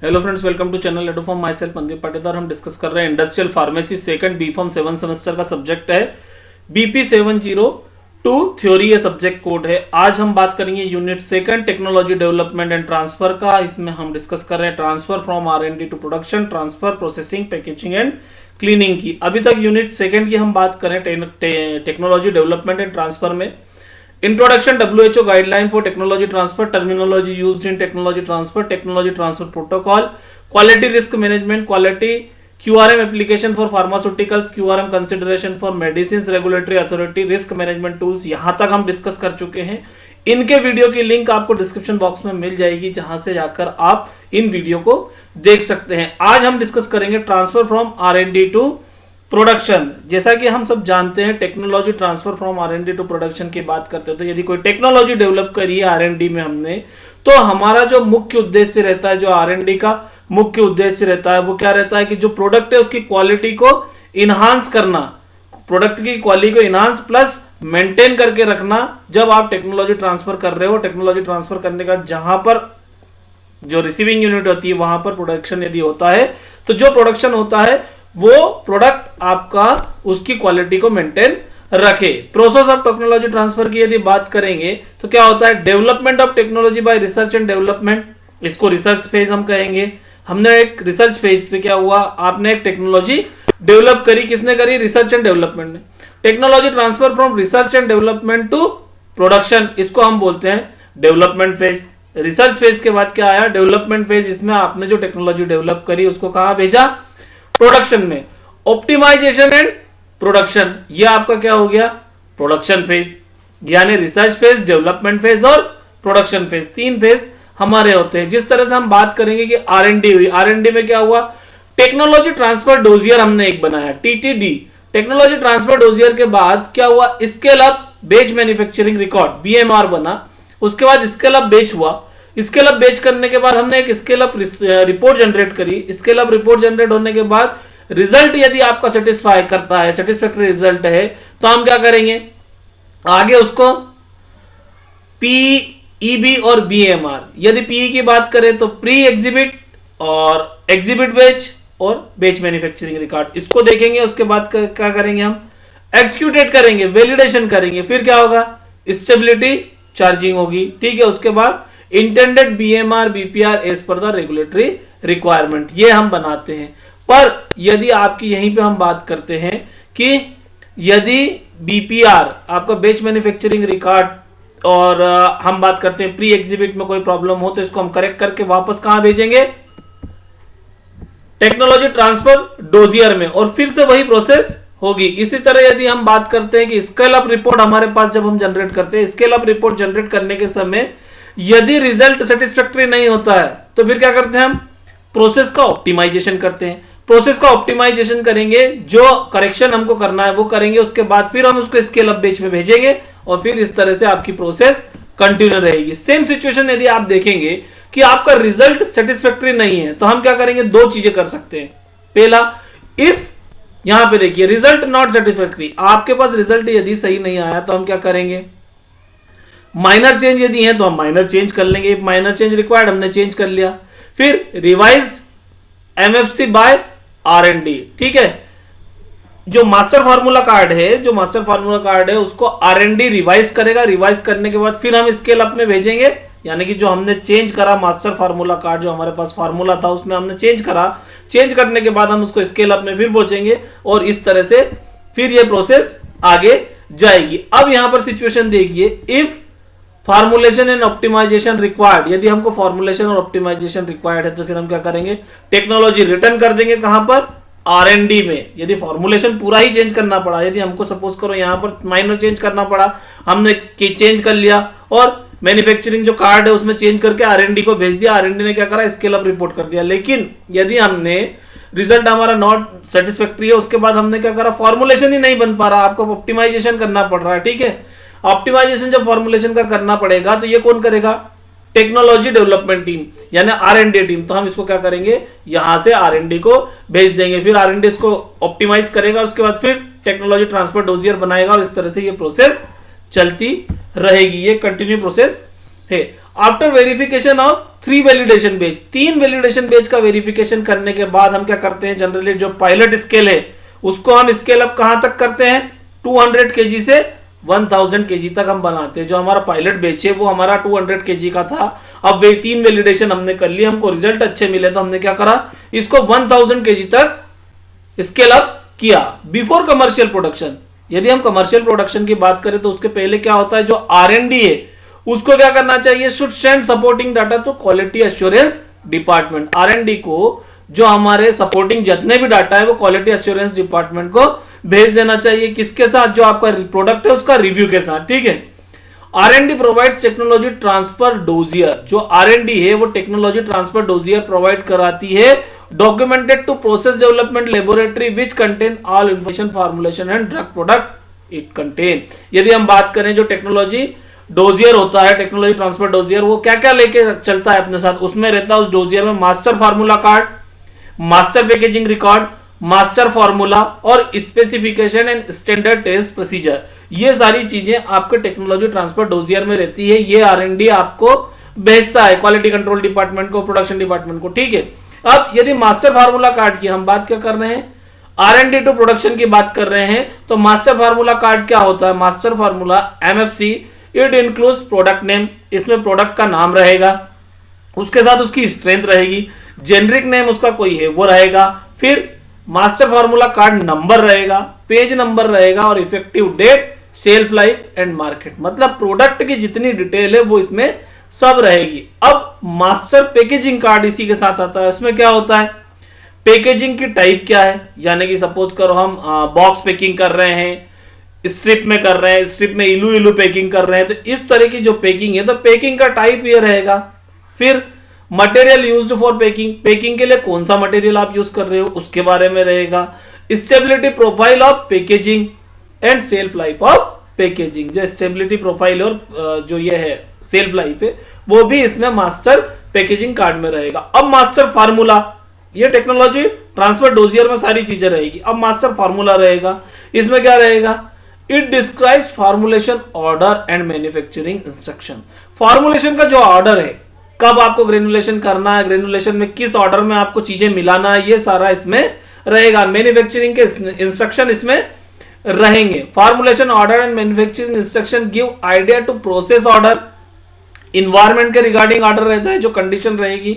Hello friends, welcome to channel Ado Pharm. Myself Mandeep Patidar. हम discuss कर रहे हैं industrial pharmacy second B Pharm 7 semester का subject है BP 702 थ्योरी, ये सब्जेक्ट कोड है। आज हम बात करेंगे unit second technology development and transfer का। इसमें हम डिस्कस कर रहे हैं transfer from R&D to production, transfer, processing, packaging and cleaning की। अभी तक यूनिट सेकंड की हम बात करें टेक्नोलॉजी डेवलपमेंट एंड ट्रांसफर में। Introduction, WHO guideline for technology transfer, terminology used in technology transfer protocol, quality risk management, quality QRM application for pharmaceuticals, QRM consideration for medicines, regulatory authority, risk management tools। यहां तक हम discuss कर चुके हैं। इनके video की link आपको description box में मिल जाएगी, जहां से जाकर आप इन वीडियो को देख सकते हैं। आज हम डिस्कस करेंगे transfer from R&D to production. जैसा कि हम सब जानते हैं, technology transfer from R&D to production की बात करते हैं तो यदि कोई टेक्नोलॉजी डेवलप करी है R&D में हमने, तो हमारा जो मुख्य उद्देश्य रहता है, जो R&D का मुख्य उद्देश्य रहता है, वो क्या रहता है कि जो प्रोडक्ट है उसकी क्वालिटी को इनहांस करना, प्रोडक्ट की क्वालिटी को इनहांस प्लस मेंटेन करके रखना। जब आप टेक्नोलॉजी ट्रांसफर कर रहे हो, टेक्नोलॉजी ट्रांसफर करने का जहां पर जो रिसीविंग यूनिट होती है वहां पर प्रोडक्शन यदि होता है, तो जो प्रोडक्शन होता है वो प्रोडक्ट आपका उसकी क्वालिटी को मेंटेन रखे। प्रोसेस ऑफ टेक्नोलॉजी ट्रांसफर की यदि बात करेंगे तो क्या होता है, development of technology by research and development, इसको रिसर्च फेज हम कहेंगे। हमने एक रिसर्च फेज पे क्या हुआ, आपने एक टेक्नोलॉजी डेवलप करी, किसने करी, रिसर्च एंड डेवलपमेंट ने। Technology transfer from research and development to production, इसको हम बोलते हैं डेवलपमेंट फेज। रिसर्च फेज के बाद क्या आया, डेवलपमेंट फेज। इसमें आपने जो टेक्नोलॉजी डेवलप करी उसको कहां भेजा, प्रोडक्शन में। ऑप्टिमाइजेशन एंड प्रोडक्शन, ये आपका क्या हो गया, प्रोडक्शन फेज। यानी रिसर्च फेज, डेवलपमेंट फेज और प्रोडक्शन फेज, तीन फेज हमारे होते हैं। जिस तरह से हम बात करेंगे कि R&D हुई, R&D में क्या हुआ, टेक्नोलॉजी ट्रांसफर डोजियर हमने एक बनाया, TTD। टेक्नोलॉजी ट्रांसफर डोजियर के बाद क्या हुआ, स्केल अप बेच मैन्युफैक्चरिंग रिकॉर्ड, BMR बना। उसके बाद स्केल अप बेच हुआ। स्केल अप बेच करने के बाद हमने एक स्केल अप रिपोर्ट जनरेट करी। स्केल अप रिपोर्ट जनरेट होने के बाद रिजल्ट यदि आपका सेटिस्फाई करता है, सेटिस्फैक्टरी रिजल्ट है, तो हम क्या करेंगे, आगे उसको PEB और BMR। यदि PE की बात करें तो प्री एग्जिबिट और एग्जिबिट बेच और बेच मैन्युफैक्चरिंग रिकॉर्ड, इसको देखेंगे। उसके बाद क्या करेंगे, हम एक्सिक्यूटेड करेंगे, वैलिडेशन करेंगे। फिर क्या होगा, स्टेबिलिटी चार्जिंग होगी, ठीक है। उसके बाद intended BMR BPR as per the regulatory requirement, ये हम बनाते हैं। पर यदि आपकी यहीं पे हम बात करते हैं कि यदि BPR आपका बेच मैन्युफैक्चरिंग रिकॉर्ड और हम बात करते हैं प्री एग्जिबिट में कोई प्रॉब्लम हो, तो इसको हम करेक्ट करके वापस कहां भेजेंगे, टेक्नोलॉजी ट्रांसफर डोजियर में, और फिर से वही प्रोसेस होगी। इसी तरह यदि हम बात करते हैं कि स्केल अप रिपोर्ट हमारे पास जब हम जनरेट करते हैं, स्केल अप रिपोर्ट जनरेट करने के समय यदि रिजल्ट सेटिस्फैक्टरी नहीं होता है तो फिर क्या करते हैं, हम प्रोसेस का ऑप्टिमाइजेशन करते हैं। प्रोसेस का ऑप्टिमाइजेशन करेंगे, जो करेक्शन हमको करना है वो करेंगे। उसके बाद फिर हम उसको स्केल अप बेच में भेजेंगे और फिर इस तरह से आपकी प्रोसेस कंटिन्यू रहेगी। सेम सिचुएशन यदि आप देखेंगे कि आपका रिजल्ट सेटिस्फैक्टरी नहीं है, तो हम क्या करेंगे, दो चीजें कर सकते हैं। पहला, इफ यहां पे देखिए रिजल्ट नॉट सेटिस्फैक्टरी, आपके पास रिजल्ट यदि सही नहीं आया तो हम क्या करेंगे, माइनर चेंज यदि है तो हम माइनर चेंज कर लेंगे। माइनर चेंज रिक्वायर्ड, हमने चेंज कर लिया। फिर रिवाइज MFC बाय R&D, ठीक है। जो मास्टर फार्मूला कार्ड है, जो मास्टर फार्मूला कार्ड है उसको R&D रिवाइज करेगा। रिवाइज करने के बाद फिर हम स्केल अप में भेजेंगे। यानी कि जो हमने चेंज करा मास्टर फार्मूला कार्ड, जो हमारे पास फार्मूला था उसमें हमने चेंज करा, चेंज करने के बाद हम उसको स्केल अप में फिर पहुंचेंगे और इस तरह से फिर ये प्रोसेस आगे जाएगी। अब यहां पर सिचुएशन देखिए, if formulation and optimization required, यदि हमको फॉर्मुलेशन और ऑप्टिमाइजेशन रिक्वायर्ड है तो फिर हम क्या करेंगे, टेक्नोलॉजी रिटर्न कर देंगे। कहां पर, R&D में। यदि फॉर्मुलेशन पूरा ही चेंज करना पड़ा, यदि हमको सपोज करो यहां पर माइनर चेंज करना पड़ा, हमने चेंज कर लिया और मैन्युफैक्चरिंग जो कार्ड है उसमें चेंज करके R&D को भेज दिया। R&D ने क्या करा, स्केल अप रिपोर्ट कर दिया। लेकिन यदि हमने रिजल्ट हमारा नॉट सेटिस्फैक्टरी है, उसके बाद हमने क्या करा, फॉर्मुलेशन ही नहीं बन पा रहा, आपको ऑप्टिमाइजेशन करना पड़ रहा है, ठीक है। ऑप्टिमाइजेशन जब फॉर्मुलेशन का करना पड़ेगा तो ये कौन करेगा, टेक्नोलॉजी डेवलपमेंट टीम यानी R&D टीम। तो हम इसको क्या करेंगे, यहां से R&D को भेज देंगे। फिर R&D इसको ऑप्टिमाइज करेगा, उसके बाद फिर टेक्नोलॉजी ट्रांसफर डोजियर बनाएगा और इस तरह से ये प्रोसेस चलती रहेगी। ये कंटिन्यू प्रोसेस है। आफ्टर वेरिफिकेशन ऑफ 3 वैलिडेशन बेच, 3 वैलिडेशन बेच का वेरिफिकेशन करने के बाद हम क्या करते हैं, जनरली जो पायलट स्केल है उसको हम स्केल अप कहां तक करते हैं, 200 केजी से 1000 केजी तक हम बनाते हैं। जो हमारा पायलट बेच है वो हमारा 200 केजी का था, अब वे 3 वैलिडेशन हमने कर लिया, हमको रिजल्ट अच्छे मिले तो हमने क्या करा, इसको 1000 केजी तक स्केल अप किया बिफोर कमर्शियल प्रोडक्शन। यदि हम कमर्शियल प्रोडक्शन की बात करें तो उसके पहले क्या होता है, जो R&D है उसको क्या करना चाहिए, should send supporting data to quality assurance department. R&D को जो हमारे सपोर्टिंग जितने भी डाटा है वो क्वालिटी एश्योरेंस डिपार्टमेंट को भेज देना चाहिए, किसके साथ, जो आपका प्रोडक्ट है उसका रिव्यू के साथ, ठीक है। R&D provides technology transfer dossier, जो R&D है वो टेक्नोलॉजी ट्रांसफर डोजियर प्रोवाइड कराती है, documented to process development laboratory which contain all information formulation and drug product it contain. यदि हम बात करें जो टेक्नोलॉजी डोजियर होता है, टेक्नोलॉजी ट्रांसफर डोजियर, वो क्या क्या लेके चलता है अपने साथ, उसमें रहता है उस डोजियर में master formula card, master packaging record, master formula और specification and standard test procedure. ये सारी चीजें आपके टेक्नोलॉजी ट्रांसफर डोजियर में रहती है, ये R&D आपको भेजता है क्वालिटी कंट्रोल डिपार्टमेंट को, प्रोडक्शन डिपार्टमेंट को, ठीक है। अब यदि मास्टर फार्मूला कार्ड की हम बात क्या कर रहे हैं, R&D टू प्रोडक्शन की बात कर रहे हैं, तो मास्टर फार्मूला कार्ड क्या होता है, master formula MFC, it includes product name, इसमें प्रोडक्ट का नाम रहेगा, उसके साथ उसकी स्ट्रेंथ रहेगी, जेनरिक नेम उसका कोई है वो रहेगा, फिर मास्टर फार्मूला कार्ड नंबर रहेगा, पेज नंबर रहेगा और effective date, shelf life and market, मतलब प्रोडक्ट की जितनी डिटेल है वो इसमें सब रहेगी। अब मास्टर पैकेजिंग कार्ड इसी के साथ आता है, उसमें क्या होता है, पैकेजिंग की टाइप क्या है, यानी कि सपोज करो हम बॉक्स पैकिंग कर रहे हैं, स्ट्रिप में कर रहे हैं, स्ट्रिप में इलू इलू पैकिंग कर रहे हैं, तो इस तरह की जो पैकिंग है तो पैकिंग का टाइप ये रहेगा। फिर material used for packing, packing के लिए कौन सा मटेरियल आप यूज कर रहे हो उसके बारे में रहेगा। Stability profile of packaging and self life of packaging, जो स्टेबिलिटी प्रोफाइल और जो ये है सेल्फ लाइफ है वो भी इसमें मास्टर पैकेजिंग कार्ड में रहेगा। अब मास्टर फार्मूला, ये टेक्नोलॉजी ट्रांसफर डोजियर में सारी चीजें रहेगी। अब मास्टर फार्मूला रहेगा, इसमें क्या रहेगा, it describes formulation order and manufacturing instruction. Formulation का जो ऑर्डर है, कब आपको ग्रेनुलेशन करना है, ग्रेनुलेशन में किस ऑर्डर में आपको चीजें मिलाना है, ये सारा इसमें रहेगा। मैन्युफैक्चरिंग के इंस्ट्रक्शन इसमें रहेंगे। Formulation order and manufacturing instruction give idea to process order, environment के रिगार्डिंग ऑर्डर रहता है, जो कंडीशन रहेगी।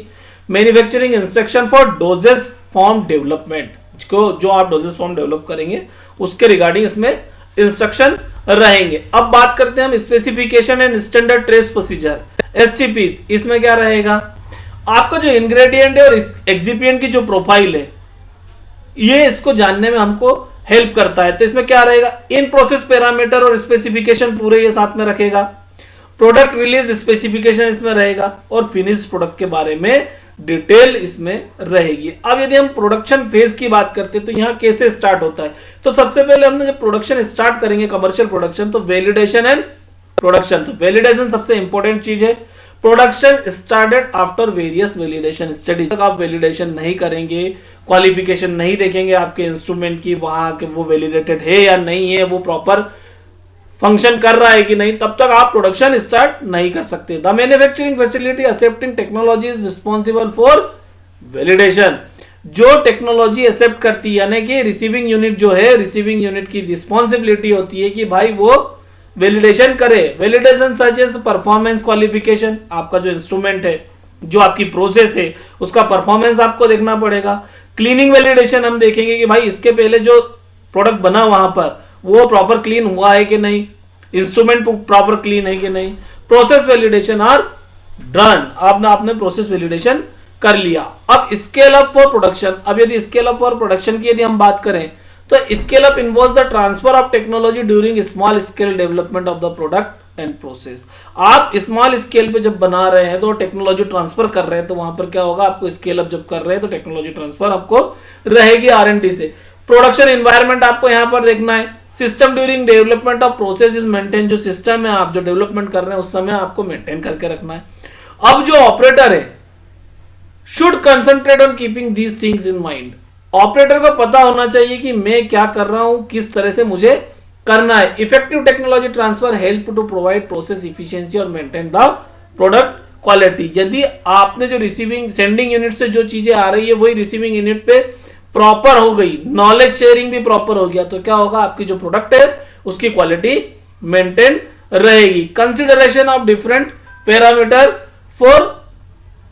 Manufacturing instruction for doses form development, जो आप डोजेस फॉर्म डेवलप करेंगे उसके रिगार्डिंग इसमें इंस्ट्रक्शन रहेंगे। अब बात करते हैं हम specification and standard trace procedure, STPs। इसमें क्या रहेगा, आपका जो इंग्रेडिएंट है और एक्सिपिएंट की जो प्रोफाइल है ये इसको जानने में हमको हेल्प करता है। तो इसमें क्या रहेगा, इन प्रोसेस पैरामीटर और स्पेसिफिकेशन पूरे ये साथ में रखेगा, प्रोडक्ट रिलीज स्पेसिफिकेशन इसमें रहेगा और फिनिश प्रोडक्ट के बारे में डिटेल इसमें रहेगी। अब यदि हम प्रोडक्शन फेज की बात करते हैं तो यहाँ कैसे स्टार्ट होता है, तो सबसे पहले हमने जब प्रोडक्शन स्टार्ट करेंगे कमर्शियल प्रोडक्शन, तो वैलिडेशन एंड प्रोडक्शन, तो वैलिडेशन सबसे इंपॉर्टेंट चीज है। Production started after various validation study, तक आप वैलिडेशन नहीं करेंगे, क्वालिफिकेशन नहीं देखेंगे आपके इंस्ट्रूमेंट की, वहां के वो वैलिडेटेड है या नहीं है, वो प्रॉपर फंक्शन कर रहा है कि नहीं, तब तक आप प्रोडक्शन स्टार्ट नहीं कर सकते। The manufacturing facility accepting technology is responsible for validation, जो टेक्नोलॉजी एक्सेप्ट करती है, यानी कि रिसीविंग यूनिट जो है, रिसीविंग यूनिट की रिस्पॉन्सिबिलिटी होती है कि भाई वो वैलिडेशन करे। Validation such as performance qualification, आपका जो इंस्ट्रूमेंट है, जो आपकी प्रोसेस है, उसका परफॉर्मेंस आपको देखना पड़ेगा। क्लीनिंग वैलिडेशन हम देखेंगे कि भाई इसके पहले जो प्रोडक्ट बना वहां पर वो प्रॉपर क्लीन हुआ है कि नहीं, इंस्ट्रूमेंट प्रॉपर क्लीन है कि नहीं। प्रोसेस वैलिडेशन आर डन, आपने प्रोसेस वैलिडेशन कर लिया। अब स्केल अप फॉर प्रोडक्शन, अब यदि स्केल अप फॉर प्रोडक्शन की यदि हम बात करें तो scale up involves the transfer of technology during small scale development of the product and process. आप स्मॉल स्केल पे जब बना रहे हैं तो टेक्नोलॉजी ट्रांसफर कर रहे हैं, तो वहां पर क्या होगा, आपको स्केल अप जब कर रहे हैं तो टेक्नोलॉजी ट्रांसफर आपको रहेगी R&D से। प्रोडक्शन एनवायरनमेंट आपको यहां पर देखना है। System during development of process is maintain, जो सिस्टम है आप जो डेवलपमेंट कर रहे हैं उस समय आपको मेंटेन करके रखना है। अब जो ऑपरेटर है should concentrate on keeping these things in mind, operator को पता होना चाहिए कि मैं क्या कर रहा हूं, किस तरह से मुझे करना है। Effective technology transfer help to provide process efficiency और मेंटेन द प्रोडक्ट क्वालिटी। यदि आपने जो रिसीविंग सेंडिंग यूनिट से जो चीजें आ रही है वही रिसीविंग यूनिट पे प्रॉपर हो गई, नॉलेज शेयरिंग भी प्रॉपर हो गया, तो क्या होगा, आपकी जो प्रोडक्ट है उसकी क्वालिटी मेंटेन रहेगी। Consideration of different parameter for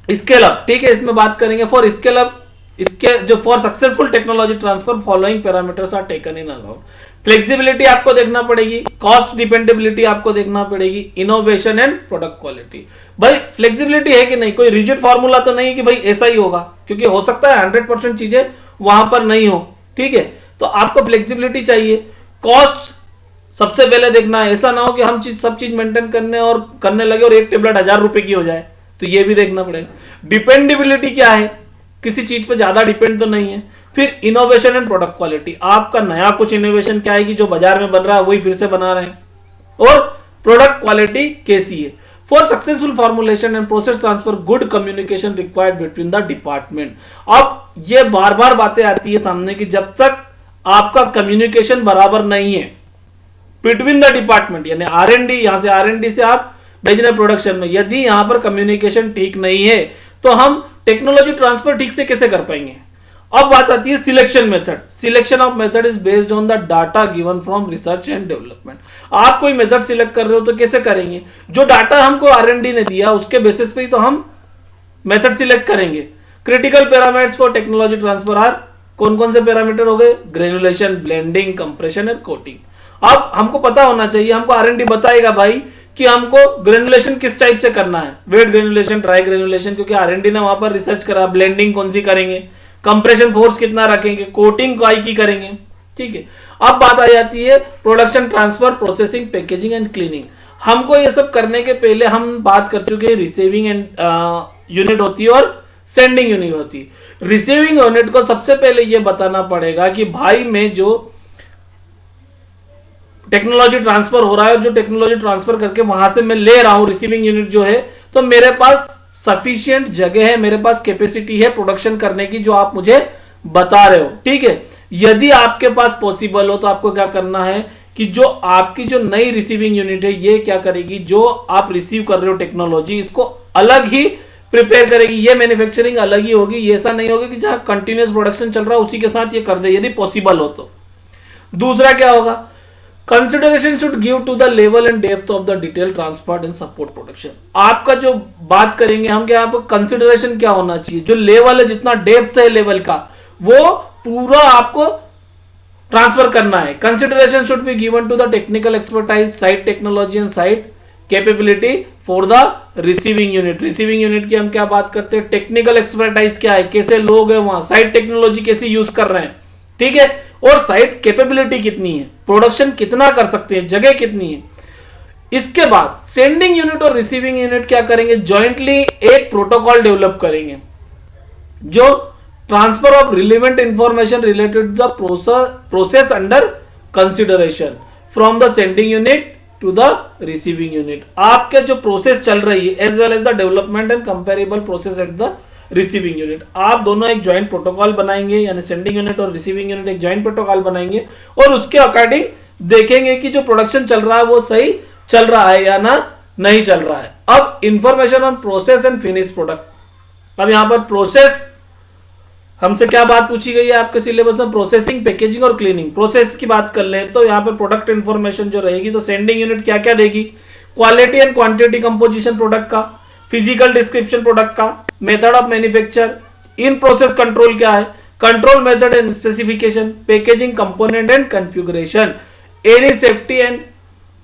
scale up, ठीक है, इसमें बात करेंगे फॉर स्केल अप, इसके जो for successful technology transfer following parameters are taken in account. Flexibility आपको देखना पड़ेगी, कॉस्ट डिपेंडेबिलिटी आपको देखना पड़ेगी, इनोवेशन एंड प्रोडक्ट क्वालिटी। भाई फ्लेक्सिबिलिटी है कि नहीं, कोई रिजिड फॉर्मूला तो नहीं कि भाई ऐसा ही होगा, क्योंकि हो सकता है 100% चीजें वहां पर नहीं हो, ठीक है, तो आपको फ्लेक्सिबिलिटी चाहिए। कॉस्ट सबसे पहले देखना है, ऐसा ना हो कि हम सब चीज मेंटेन करने लगे और एक टेबलेट 1000 रुपए की हो जाए, तो ये भी देखना पड़ेगा। डिपेंडेबिलिटी क्या है, किसी चीज पे ज्यादा डिपेंड तो नहीं है। फिर इनोवेशन एंड प्रोडक्ट क्वालिटी, आपका नया कुछ इनोवेशन क्या है कि जो बाजार में बन रहा है वही फिर से बना रहे हैं, और प्रोडक्ट क्वालिटी कैसी है। For successful formulation and process transfer good communication required between the department. अब ये बार बार बातें आती है सामने की, जब तक आपका कम्युनिकेशन बराबर नहीं है बिटवीन द डिपार्टमेंट, यानी R&D, यहां से R&D से आप भेजने प्रोडक्शन में, यदि यहां पर कम्युनिकेशन ठीक नहीं है तो हम टेक्नोलॉजी ट्रांसफर ठीक से कैसे कर पाएंगे। अब बात आती है selection method. Selection of method is based on the data given from research and development. आप कोई मेथड सिलेक्ट कर रहे हो तो कैसे करेंगे, जो डाटा हमको R&D ने दिया उसके बेसिस पे ही तो हम मेथड सिलेक्ट करेंगे। Critical parameters for technology transfer R, कौन कौन से पैरामीटर हो गए, ग्रेनुलेशन, ब्लेंडिंग, कंप्रेशन और कोटिंग। अब हमको पता होना चाहिए, हमको R&D बताएगा भाई कि हमको ग्रेनुलेशन किस टाइप से करना है, वेट ग्रेनुलेशन, ड्राई ग्रेनुलेशन, क्योंकि R&D ने वहां पर रिसर्च करा, ब्लेंडिंग कौन सी करेंगे, कंप्रेशन फोर्स कितना रखेंगे, कोटिंग काय की करेंगे, ठीक है। अब बात आ जाती है production transfer, processing, packaging and cleaning. हमको ये सब करने के पहले हम बात कर चुके हैं रिसीविंग एंड यूनिट होती है और सेंडिंग यूनिट होती है। रिसीविंग यूनिट को सबसे पहले ये बताना पड़ेगा कि भाई मैं जो टेक्नोलॉजी ट्रांसफर हो रहा है, जो टेक्नोलॉजी ट्रांसफर करके वहां से मैं ले रहा हूं रिसीविंग यूनिट जो है, तो मेरे पास सफिशिएंट जगह है, मेरे पास कैपेसिटी है प्रोडक्शन करने की, जो आप मुझे बता रहे हो, ठीक है। यदि आपके पास पॉसिबल हो तो आपको क्या करना है कि जो आपकी जो नई रिसीविंग यूनिट है ये क्या करेगी, जो आप रिसीव कर रहे हो टेक्नोलॉजी, इसको अलग ही प्रिपेयर करेगी, ये मैन्युफैक्चरिंग अलग ही होगी। ये ऐसा नहीं होगा कि जहां कंटिन्यूअस प्रोडक्शन चल रहा है उसी के साथ ये कर दे, यदि पॉसिबल हो तो। दूसरा क्या होगा, consideration should give to the level and depth of the detail transfer and support production. आपका जो बात करेंगे हम, क्या आपको कंसिडरेशन क्या होना चाहिए, जो लेवल है, जितना डेप्थ है लेवल का, वो पूरा आपको ट्रांसफर करना है। Consideration should be given to the technical expertise, site technology and site capability for the receiving unit. Receiving unit की हम क्या बात करते हैं, टेक्निकल एक्सपर्टाइज क्या है, कैसे लोग हैं वहां, साइट टेक्नोलॉजी कैसे यूज कर रहे हैं, ठीक है, और साइट कैपेबिलिटी कितनी है, प्रोडक्शन कितना कर सकते हैं, जगह कितनी है। इसके बाद सेंडिंग यूनिट और रिसीविंग यूनिट क्या करेंगे, जॉइंटली एक प्रोटोकॉल डेवलप करेंगे जो transfer of relevant information related to the process under consideration from the sending unit to the receiving unit. आपके जो प्रोसेस चल रही है as well as the development and comparable process at the receiving unit, आप दोनों एक joint protocol बनाएंगे, यानी सेंडिंग यूनिट और रिसीविंग यूनिट एक ज्वाइंट प्रोटोकॉल बनाएंगे और उसके अकॉर्डिंग देखेंगे कि जो प्रोडक्शन चल रहा है वो सही चल रहा है या ना नहीं चल रहा है। अब information on process and finish product. अब यहां पर प्रोसेस हमसे क्या बात पूछी गई है आपके सिलेबस में, प्रोसेसिंग, पैकेजिंग और क्लीनिंग। प्रोसेस की बात कर लें तो यहाँ पर प्रोडक्ट इंफॉर्मेशन जो रहेगी, तो सेंडिंग यूनिट क्या क्या देगी, quality and quantity composition product का, फिजिकल डिस्क्रिप्शन प्रोडक्ट का, method of manufacture, in process control क्या है, control method and specification, packaging component and configuration, any safety and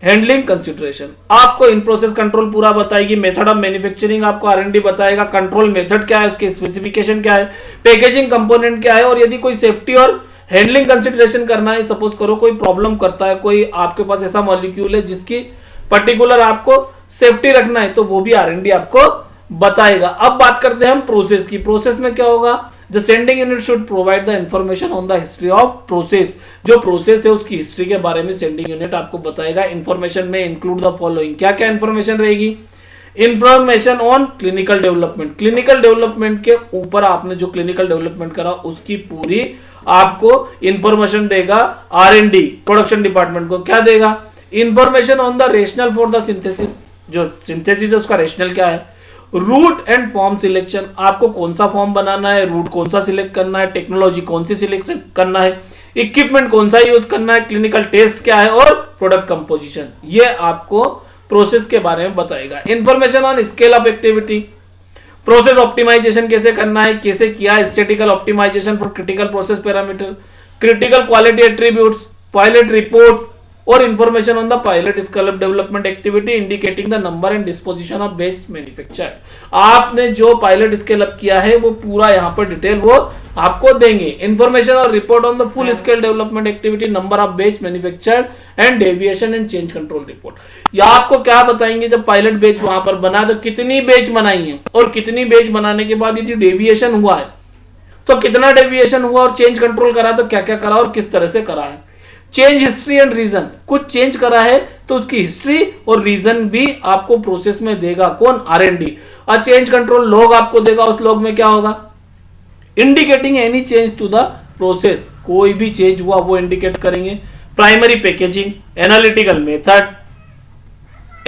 handling consideration. आपको इन प्रोसेस कंट्रोल पूरा बताएगी, मेथड ऑफ मैन्युफैक्चरिंग आपको R&D बताएगा, control method क्या है, उसके स्पेसिफिकेशन क्या है, पैकेजिंग कंपोनेंट क्या है, और यदि कोई सेफ्टी और हैंडलिंग कंसिडरेशन करना है, सपोज करो कोई प्रॉब्लम करता है, कोई आपके पास ऐसा मॉलिक्यूल है जिसकी पर्टिकुलर आपको सेफ्टी रखना है, तो वो भी R&D आपको बताएगा। अब बात करते हैं हम प्रोसेस की। प्रोसेस में क्या होगा, the sending unit should provide the information on the history of process. जो प्रोसेस है उसकी हिस्ट्री के बारे में सेंडिंग यूनिट आपको बताएगा। इंफॉर्मेशन में इंक्लूड द फॉलोइंग, क्या क्या इंफॉर्मेशन रहेगी, information on clinical development. Clinical development के ऊपर आपने जो क्लिनिकल डेवलपमेंट करा उसकी पूरी आपको इंफॉर्मेशन देगा R&D, प्रोडक्शन डिपार्टमेंट को क्या देगा, information on the rational for the synthesis. जो सिंथेसिस है उसका रेशनल क्या है, रूट एंड फॉर्म सिलेक्शन, आपको कौन सा फॉर्म बनाना है, रूट कौन सा सिलेक्ट करना है, टेक्नोलॉजी कौन सी सिलेक्शन करना है, इक्विपमेंट कौन सा यूज करना है, क्लिनिकल टेस्ट क्या है और प्रोडक्ट कंपोजिशन, ये आपको प्रोसेस के बारे में बताएगा। Information on scale of activity, process optimization कैसे करना है, कैसे किया, statistical optimization for critical process parameter, critical quality attributes, pilot report और information on the pilot scale of development activity indicating the number and disposition of batch manufacture. आपने जो pilot scale up किया है वो पूरा यहाँ पर डिटेल वो आपको देंगे। इंफॉर्मेशन और report on the full scale development activity, number of batch manufacture and deviation and change control report. या आपको क्या बताएंगे, जब पायलट बेच वहां पर बना तो कितनी बेच बनाई है और कितनी बेच बनाने के बाद यदि डेविएशन हुआ है तो कितना डेविएशन हुआ, और चेंज कंट्रोल करा तो क्या क्या करा और किस तरह से करा है। चेंज हिस्ट्री एंड रीजन, कुछ चेंज करा है तो उसकी हिस्ट्री और रीजन भी आपको प्रोसेस में देगा कौन, आरएनडी। और चेंज कंट्रोल लॉग आपको देगा, उस लॉग में क्या होगा, indicating any change to the process, कोई भी चेंज हुआ वो इंडिकेट करेंगे। Primary packaging, analytical method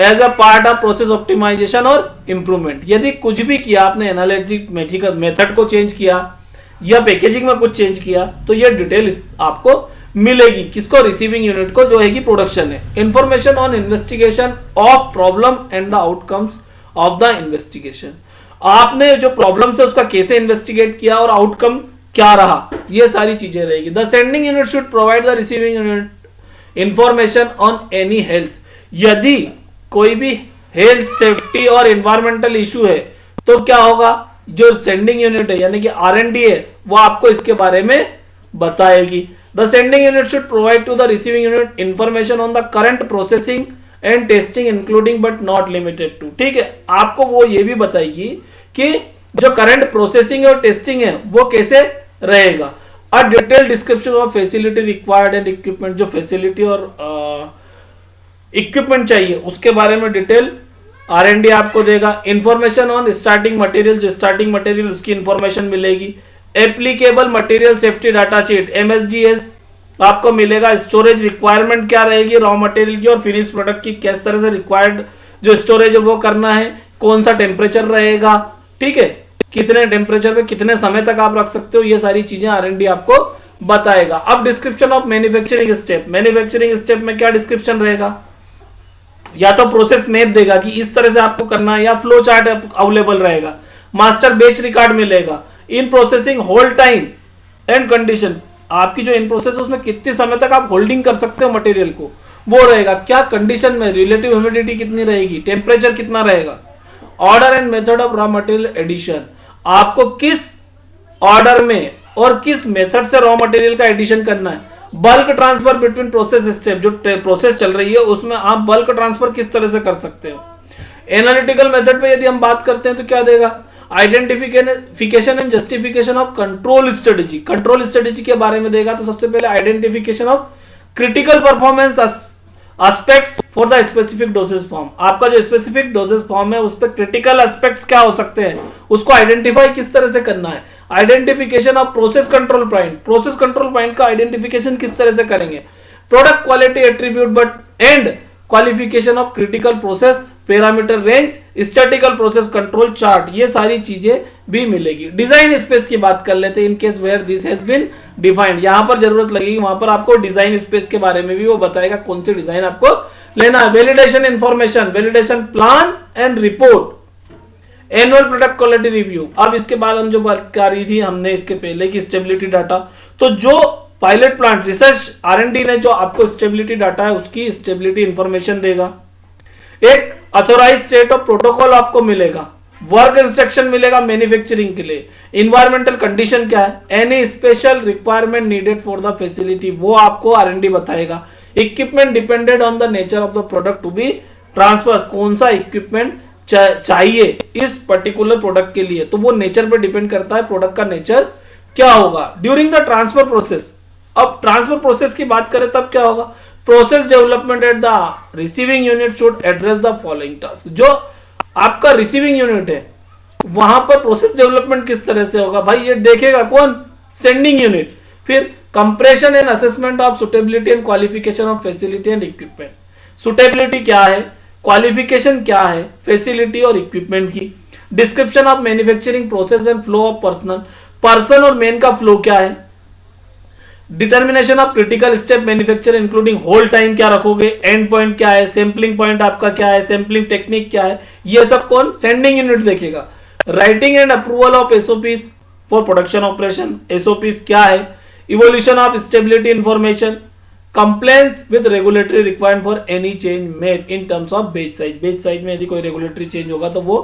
as a part of process optimization और इंप्रूवमेंट, यदि कुछ भी किया आपने, एनालिटिकल मेथड को चेंज किया या पैकेजिंग में कुछ चेंज किया तो ये डिटेल आपको मिलेगी, किसको, रिसीविंग यूनिट को, जो है कि प्रोडक्शन है। Information on investigation of problem and the outcomes of the investigation, आपने जो प्रॉब्लम से उसका कैसे इन्वेस्टिगेट किया और आउटकम क्या रहा, ये सारी चीजें रहेगी। The sending unit should provide the receiving unit information on any health, यदि कोई भी हेल्थ, सेफ्टी और एनवायरमेंटल इशू है तो क्या होगा, जो सेंडिंग यूनिट है यानी कि आरएनडी है वो आपको इसके बारे में बताएगी। The sending unit should provide to the receiving unit information on the current processing and testing including but not limited to, ठीक है, आपको वो ये भी बताएगी कि जो करंट प्रोसेसिंग और टेस्टिंग है वो कैसे रहेगा। A detail description of facility required and equipment, जो फैसिलिटी और इक्विपमेंट चाहिए उसके बारे में डिटेल आरएनडी आपको देगा। इंफॉर्मेशन ऑन स्टार्टिंग मटेरियल, जो स्टार्टिंग मटेरियल उसकी इंफॉर्मेशन मिलेगी। Applicable material safety data sheet, MSDS आपको मिलेगा। स्टोरेज रिक्वायरमेंट क्या रहेगी रॉ मटेरियल की और फिनिश प्रोडक्ट की, किस तरह से रिक्वायर्ड जो स्टोरेज है वो करना है, कौन सा टेम्परेचर रहेगा, ठीक है, कितने टेम्परेचर पे कितने समय तक आप रख सकते हो, ये सारी चीजें आरएनडी आपको बताएगा। अब description of manufacturing step, manufacturing step में क्या डिस्क्रिप्शन रहेगा, या तो प्रोसेस मैप देगा कि इस तरह से आपको करना है, या फ्लो चार्ट अवेलेबल रहेगा, मास्टर बेच रिकॉर्ड मिलेगा। In processing hold time and condition, आपकी जो इन प्रोसेस उसमें कितने समय तक आप होल्डिंग कर सकते हो मटेरियल को वो रहेगा। क्या कंडीशन में, रिलेटिव ह्यूमिडिटी कितनी रहेगी, टेम्परेचर कितना रहेगा। Order and method of raw material addition, आपको किस ऑर्डर में और किस मेथड से रॉ मटेरियल का एडिशन करना है। Bulk transfer between process step, जो प्रोसेस चल रही है उसमें आप बल्क ट्रांसफर किस तरह से कर सकते हो। एनालिटिकल मेथड पे यदि हम बात करते हैं तो क्या देगा, identification and justification of control strategy, control strategy के बारे में देगा। तो सबसे पहले identification of critical performance aspects for the specific dosage form, आपका जो स्पेसिफिक डोसेज फॉर्म है उस पर क्रिटिकल एस्पेक्ट्स क्या हो सकते हैं उसको आइडेंटिफाई किस तरह से करना है। Identification of process control point, process control point का आइडेंटिफिकेशन किस तरह से करेंगे। Product quality attribute but and qualification of critical process parameter range, statistical process control chart, ये सारी चीजें भी मिलेगी। डिजाइन स्पेस की बात कर लेते हैं, in case where this has been defined, यहां पर जरूरत लगेगी वहां पर आपको डिजाइन स्पेस के बारे में भी वो बताएगा कौन सी डिजाइन आपको लेना है। Validation information, validation plan and report, annual product quality review. अब इसके बाद हम जो बात कर रही थी हमने इसके पहले की स्टेबिलिटी डाटा, तो जो पायलट प्लांट रिसर्च आरएनडी ने जो आपको स्टेबिलिटी डाटा है उसकी स्टेबिलिटी इंफॉर्मेशन देगा। एक अथोराइज सेट ऑफ प्रोटोकॉल आपको मिलेगा, वर्क इंस्ट्रक्शन मिलेगा मैन्युफैक्चरिंग के लिए। इन्वायरमेंटल कंडीशन क्या है, any special requirement needed for the facility, वो आपको आरएनडी बताएगा। Equipment depended on the nature of the product to be transfer, कौन सा इक्विपमेंट चाहिए इस पर्टिकुलर प्रोडक्ट के लिए, तो वो नेचर पर डिपेंड करता है, प्रोडक्ट का नेचर क्या होगा। ड्यूरिंग द ट्रांसफर प्रोसेस, अब ट्रांसफर प्रोसेस की बात करें तब क्या होगा, process development at the receiving unit should address the following task. जो आपका रिसीविंग यूनिट है वहां पर प्रोसेस डेवलपमेंट किस तरह से होगा भाई, ये देखेगा कौन, सेंडिंग यूनिट। फिर compression and assessment of suitability and qualification of facility and equipment. Suitability क्या है, क्वालिफिकेशन क्या है, फैसिलिटी और इक्विपमेंट की, description of manufacturing process and flow of person और मेन का फ्लो क्या है, determination of critical step manufacture including hold time क्या रखोगे, एंड पॉइंट क्या है, सैंपलिंग पॉइंट आपका क्या है, सैंपलिंग टेक्निक क्या है, ये सब कौन, सेंडिंग यूनिट देखेगा। Writing and approval of SOPs for production operation, SOPs क्या है, evolution of stability information, complaints with regulatory requirement for any change made in terms of बेच साइज, बेच साइज में यदि कोई रेगुलेटरी चेंज होगा तो वो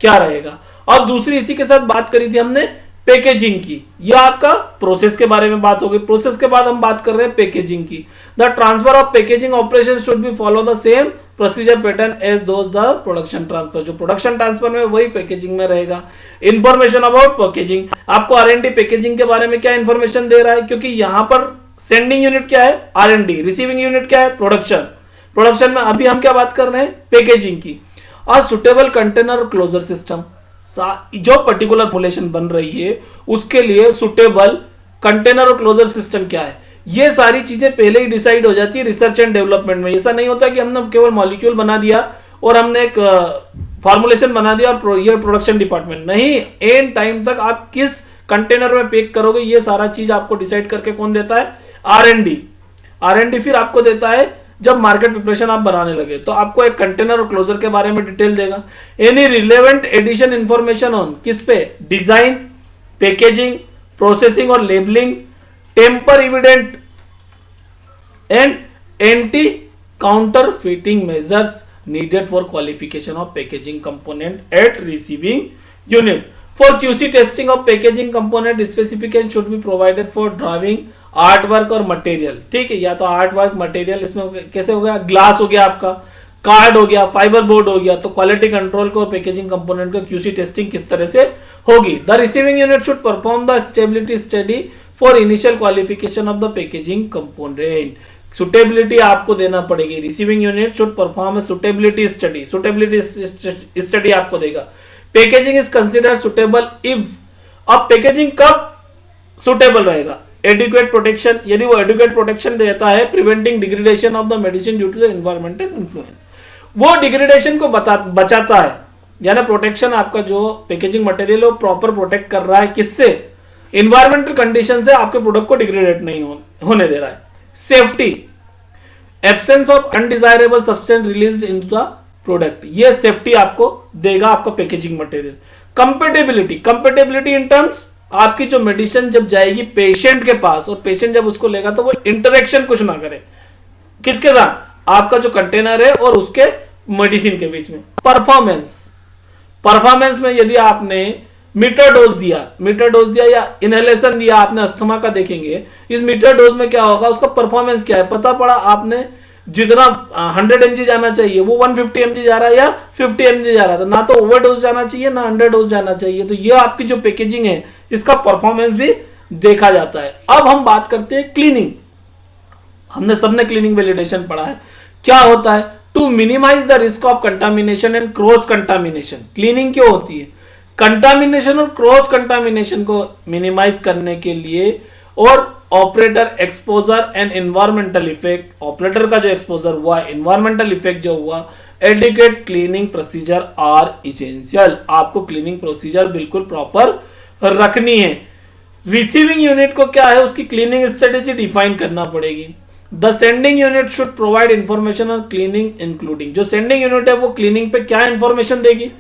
क्या रहेगा। और दूसरी इसी के साथ बात करी थी हमने पैकेजिंग की, यह आपका प्रोसेस के बारे में बात होगी। प्रोसेस के बाद हम बात कर रहे हैं पैकेजिंग की। The transfer of packaging operation should be follow the same procedure pattern as those the production transfer, जो प्रोडक्शन ट्रांसफर में वही पैकेजिंग में रहेगा। इंफॉर्मेशन अबाउट पैकेजिंग, आपको आर&डी पैकेजिंग के बारे में क्या इंफॉर्मेशन दे रहा है, क्योंकि यहां पर सेंडिंग यूनिट क्या है, आर&डी, रिसीविंग यूनिट क्या है, प्रोडक्शन। प्रोडक्शन में अभी हम क्या बात कर रहे हैं, पैकेजिंग की। और सुटेबल कंटेनर क्लोजर सिस्टम, जो पर्टिकुलर फॉर्मुलेशन बन रही है उसके लिए सुटेबल कंटेनर और क्लोजर सिस्टम क्या है, ये सारी चीजें पहले ही डिसाइड हो जाती है रिसर्च एंड डेवलपमेंट में। ऐसा नहीं होता कि हमने केवल मॉलिक्यूल बना दिया और हमने एक फॉर्मुलेशन बना दिया और ये प्रोडक्शन डिपार्टमेंट नहीं, एंड टाइम तक आप किस कंटेनर में पैक करोगे ये सारा चीज आपको डिसाइड करके कौन देता है, आर&डी। आर&डी फिर आपको देता है जब मार्केट प्रिपरेशन आप बनाने लगे तो आपको एक कंटेनर और क्लोजर के बारे में डिटेल देगा। Any relevant addition information on किस पे, डिजाइन, पैकेजिंग, प्रोसेसिंग और labelling, tamper evident and anti counterfeiting measures needed for qualification of packaging component at receiving unit. For QC testing of packaging component specification should be provided for driving, artwork और material. ठीक है, या तो art work material इसमें कैसे हो गया, glass हो गया आपका, कार्ड हो गया, फाइबर बोर्ड हो गया। तो क्वालिटी कंट्रोल को पैकेजिंग कंपोनेंट को क्यूसी टेस्टिंग किस तरह से होगी। The receiving unit should perform the stability study for initial qualification of the packaging component. Suitability आपको देना पड़ेगी, receiving unit should perform suitability study, suitability study आपको देगा। Packaging is considered suitable if, अब पैकेजिंग कब सुटेबल रहेगा, adequate protection, यदि वो एडिक्वेट प्रोटेक्शन देता है, preventing degradation of the medicine due to the environmental influence, वो डिग्रेडेशन को बचाता है, यानी प्रोटेक्शन आपका जो पैकेजिंग मटेरियल है वो प्रॉपर प्रोटेक्ट कर रहा है, किससे, इन्वायरमेंटल कंडीशन से आपके प्रोडक्ट को डिग्रेडेट नहीं होने दे रहा है। Safety, absence of undesirable substance release into the product, ये सेफ्टी आपको देगा आपका packaging material. Compatibility, compatibility in terms आपकी जो मेडिसिन जब जाएगी पेशेंट के पास और पेशेंट जब उसको लेगा तो वो इंटरेक्शन कुछ ना करे किसके साथ, आपका जो कंटेनर है और उसके मेडिसिन के बीच में। परफॉर्मेंस, परफॉर्मेंस में यदि आपने मीटर डोज दिया या इनहेलेशन दिया आपने अस्थमा का, देखेंगे इस मीटर डोज में क्या होगा, उसका परफॉर्मेंस क्या है, पता पड़ा आपने जितना 100 mg जाना चाहिए वो 150 mg जा रहा है या 50 mg जा रहा था, ना तो ओवरडोज जाना चाहिए ना अंडर डोज जाना चाहिए। तो ये आपकी जो पैकेजिंग है इसका परफॉर्मेंस भी देखा जाता है। अब हम बात करते हैं क्लीनिंग, हमने सबने क्लीनिंग वैलिडेशन पढ़ा है, क्या होता है, to minimize the risk of contamination and cross contamination. Cleaning क्यों होती है, कंटामिनेशन और क्रॉस कंटामिनेशन को मिनिमाइज करने के लिए, और operator exposure and environmental effect, operator का जो एक्सपोजर हुआ, एनवायरमेंटल इफेक्ट जो हुआ, adequate cleaning procedure are essential. आपको क्लीनिंग प्रोसीजर बिल्कुल प्रॉपर रखनी है। रिसीविंग यूनिट को क्या है, उसकी क्लीनिंग स्ट्रेटेजी डिफाइन करना पड़ेगी। The sending unit should provide information on cleaning including, जो सेंडिंग यूनिट है वो क्लीनिंग पे क्या इंफॉर्मेशन देगी,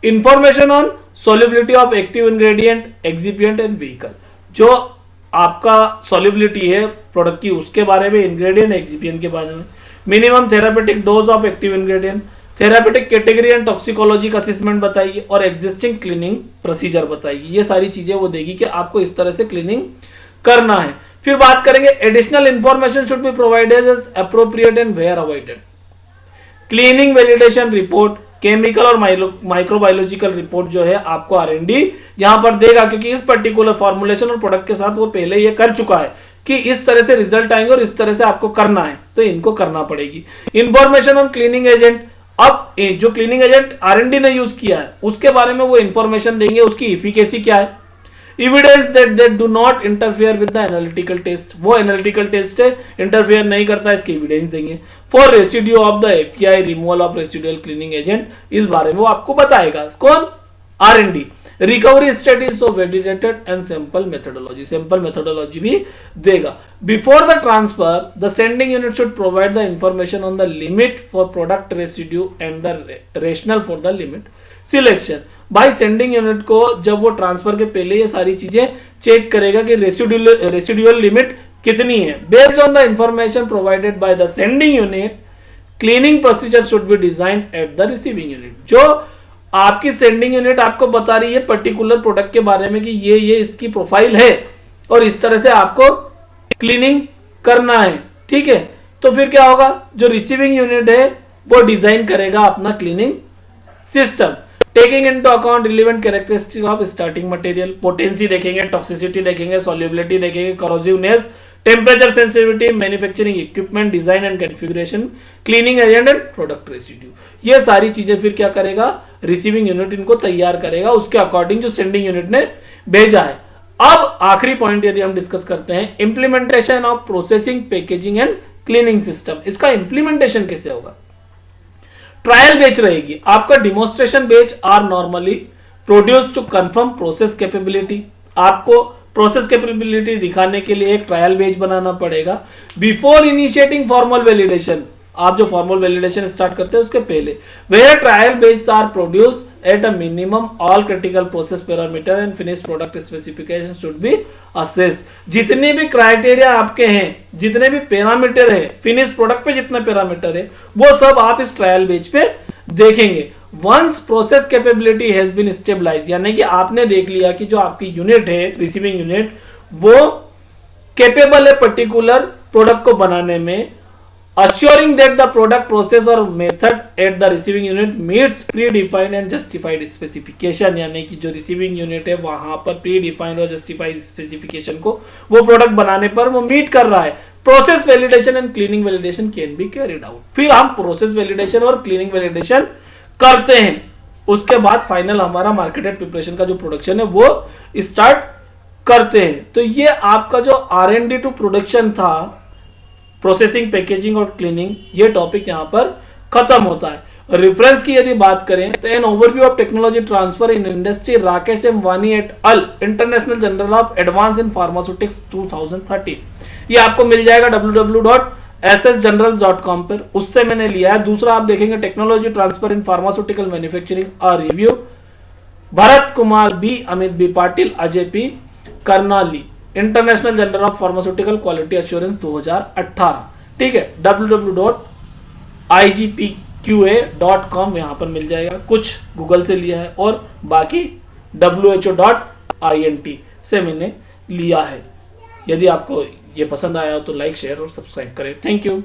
information on solubility of active ingredient, excipient and vehicle, जो आपका सॉल्युबिलिटी है प्रोडक्ट की उसके बारे में, इंग्रेडिएंट एक्सिपिएंट के बारे में, minimum therapeutic dose of active ingredient, therapeutic category and toxicology का असेसमेंट बताइए, और एग्जिस्टिंग क्लीनिंग प्रोसीजर बताइए। ये सारी चीजें वो देगी कि आपको इस तरह से क्लीनिंग करना है। फिर बात करेंगे additional information should be provided as appropriate and where avoided. Cleaning validation report, chemical और माइक्रोबायोलॉजिकल रिपोर्ट जो है आपको आर&डी यहां पर देगा, क्योंकि इस पर्टिकुलर फॉर्मुलेशन और प्रोडक्ट के साथ वो पहले ये कर चुका है कि इस तरह से रिजल्ट आएंगे और इस तरह से आपको करना है, तो इनको करना पड़ेगी। इंफॉर्मेशन ऑन क्लीनिंग एजेंट, अब जो क्लीनिंग एजेंट आर&डी ने यूज किया है उसके बारे में वो इंफॉर्मेशन देंगे, उसकी इफिकेसी क्या है, evidence that they do not interfere with the analytical test, वो analytical test है, interfere नहीं करता, इसकी evidence देंगे. For residue of the API, removal of residual cleaning agent, इस बारे में वो आपको बताएगा. कौन? R&D. Recovery studies of validated and sample methodology भी देगा. Before the transfer the sending unit should provide the information on the limit for product residue and the rational for the limit selection. भाई sending unit को जब वो transfer के पहले ये सारी चीजें चेक करेगा कि रेसिड्यूअल लिमिट कितनी है. Based on the information provided by the sending unit, cleaning procedure should be design eight the receiving unit. जो आपकी सेंडिंग यूनिट आपको बता रही है पर्टिकुलर प्रोडक्ट के बारे में कि ये इसकी प्रोफाइल है और इस तरह से आपको क्लीनिंग करना है, ठीक है, तो फिर क्या होगा, जो रिसीविंग यूनिट है वो डिजाइन करेगा अपना cleaning system, taking into account relevant characteristic of starting material. Potency देखेंगे, टॉक्सिसिटी देखेंगे, सॉल्युबिलिटी देखेंगे, corrosiveness, temperature sensitivity, manufacturing equipment, design and configuration, cleaning agent and product residue. ये सारी चीजें फिर क्या करेगा, रिसीविंग यूनिट इनको तैयार करेगा उसके अकॉर्डिंग जो सेंडिंग यूनिट ने भेजा है. अब आखिरी पॉइंट यदि हम डिस्कस करते हैं, implementation of processing, packaging and cleaning system. इसका इंप्लीमेंटेशन कैसे होगा? ट्रायल बैच रहेगी. आपका demonstration batch are normally produce to confirm process capability. आपको प्रोसेस कैपेबिलिटी दिखाने के लिए एक ट्रायल बैच बनाना पड़ेगा. बिफोर इनिशिएटिंग फॉर्मल वैलिडेशन, आप जो फॉर्मल वैलिडेशन स्टार्ट करते हैं उसके पहले, where trial batch are produce at a minimum all critical process parameter and finish product specification should be assess. जितने भी क्राइटेरिया आपके हैं, जितने भी पैरामीटर है, फिनिश प्रोडक्ट पे जितने पैरामीटर है, वो सब आप इस ट्रायल बैच पे देखेंगे. Once process capability has been stabilize, यानी कि आपने देख लिया कि जो आपकी यूनिट है, रिसीविंग यूनिट, वो कैपेबल है पर्टिकुलर प्रोडक्ट को बनाने में, assuring that the product process or method at the receiving unit meets predefined and justified specification. यानी कि जो receiving unit है वहां पर predefined और justified specification को वो प्रोडक्ट बनाने पर वो मीट कर रहा है. Process validation and cleaning validation can be carried out. फिर हम प्रोसेस वैलिडेशन और क्लीनिंग वैलिडेशन करते हैं. उसके बाद फाइनल हमारा मार्केटेड प्रिपरेशन का जो प्रोडक्शन है वो स्टार्ट करते हैं. तो ये आपका जो R&D टू प्रोडक्शन था, प्रोसेसिंग, पैकेजिंग और क्लीनिंग, ये टॉपिक यहां पर खत्म होता है. रेफरेंस की यदि बात करें तो an overview of technology transfer in industry, Rakesh M Wani et al, international journal of advance in pharmaceutics 2013. ये आपको मिल जाएगा www.ssgenerals.com पर, उससे मैंने लिया है. दूसरा आप देखेंगे technology transfer in pharmaceutical manufacturing a review, Bharat Kumar B, Amit B Patil, Ajay P Karnali, international journal of pharmaceutical quality assurance 2018. ठीक है, www.igpqa.com यहां पर मिल जाएगा. कुछ गूगल से लिया है और बाकी who.int से मैंने लिया है. यदि आपको ये पसंद आया हो तो लाइक, शेयर और सब्सक्राइब करें. Thank you.